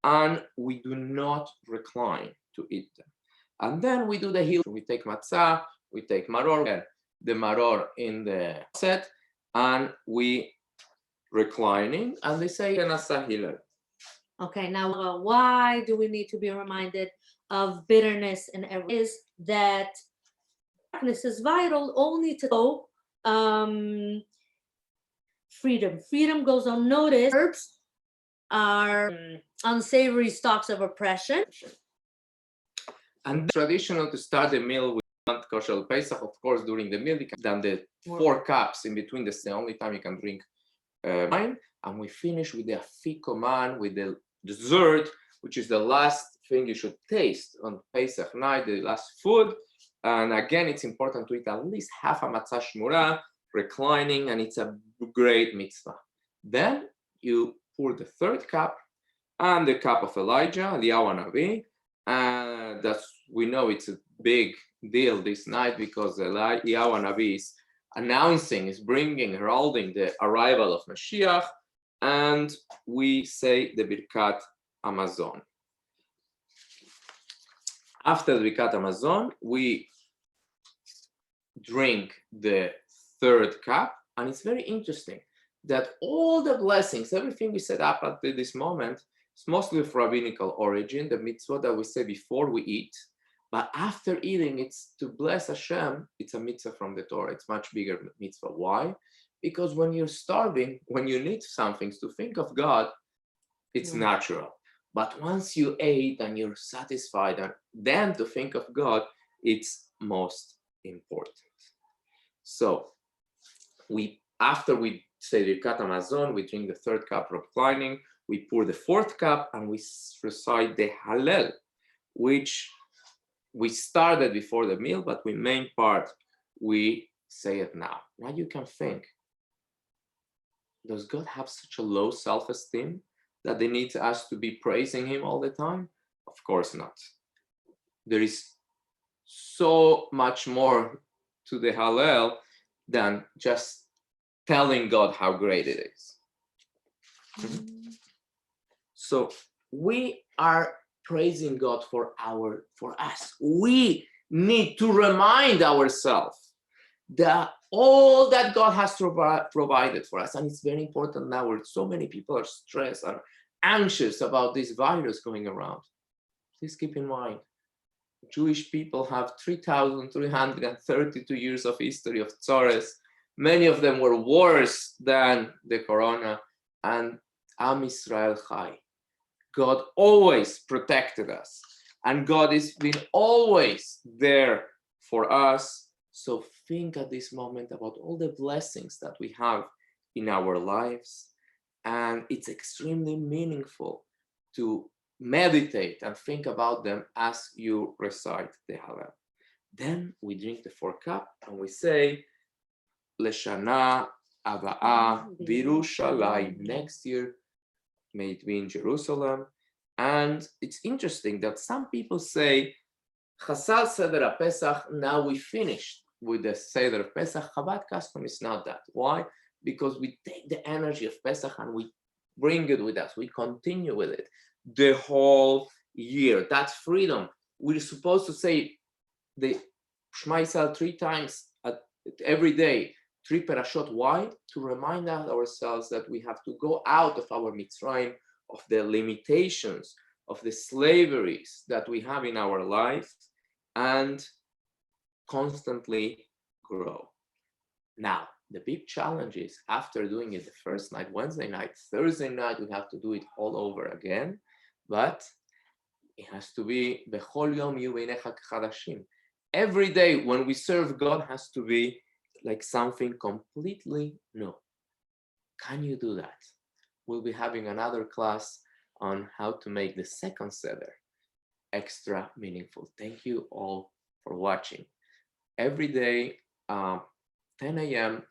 and we do not recline to eat them. And then we do the heel. We take matzah, we take maror, and the maror in the set, and we reclining, and they say Nasa Hillel. Okay, now why do we need to be reminded of bitterness and everything? Is that darkness is vital only to go freedom. Freedom goes unnoticed. Herbs are unsavory stalks of oppression. And traditional to start the meal with kosher Pesach, of course, during the meal, then the 4 cups in between. That's the only time you can drink wine. And we finish with the afikoman, with the dessert, which is the last thing you should taste on Pesach night, the last food. And again, it's important to eat at least half a matzah shmura, reclining, and it's a great mitzvah. Then you pour the 3rd cup and the cup of Elijah, Eliyahu Navi, and that's, we know it's a big deal this night because Eliyahu Navi is announcing, is bringing, heralding the arrival of Mashiach, and we say the Birkat Hamazon. After the Birkat Hamazon, we drink the 3rd cup, and it's very interesting that all the blessings, everything we set up at this moment, it's mostly of rabbinical origin, the mitzvah that we say before we eat, but after eating, it's to bless Hashem, it's a mitzvah from the Torah, it's much bigger mitzvah. Why? Because when you're starving, when you need something to think of God, it's natural. But once you ate and you're satisfied, and then to think of God, it's most important. So after we say Birkat Hamazon, we drink the 3rd cup reclining, we pour the 4th cup, and we recite the Hallel, which we started before the meal, but we main part, we say it now. Now you can think, does God have such a low self-esteem that they need us to be praising him all the time? Of course not. There is so much more to the Hallel than just telling God how great it is. So we are praising God for us. We need to remind ourselves that all that God has provided for us, and it's very important now where so many people are stressed and anxious about this virus going around. Please keep in mind, Jewish people have 3,332 years of history of tzores. Many of them were worse than the corona, and Am Yisrael Chai. God always protected us, and God has been always there for us. So think at this moment about all the blessings that we have in our lives, and it's extremely meaningful to meditate and think about them as you recite the Hallel. Then we drink the 4th cup and we say, Leshana Abaa Birushalayim. Next year, may it be in Jerusalem. And it's interesting that some people say, Chasal Seder Pesach, now we finished with the Seder of Pesach. Chabad custom is not that. Why? Because we take the energy of Pesach and we bring it with us. We continue with it the whole year. That's freedom. We're supposed to say the Shema Yisrael 3 times every day, 3 parashot. Why? To remind ourselves that we have to go out of our Mitzrayim, of the limitations, of the slaveries that we have in our life, and constantly grow. Now, the big challenge is after doing it the first night, Wednesday night, Thursday night, we have to do it all over again, but it has to be Bechol Yom Yu Beinecha K'Chadashim. Every day when we serve God has to be like something completely new. Can you do that? We'll be having another class on how to make the 2nd Seder extra meaningful. Thank you all for watching. Every day, 10 a.m.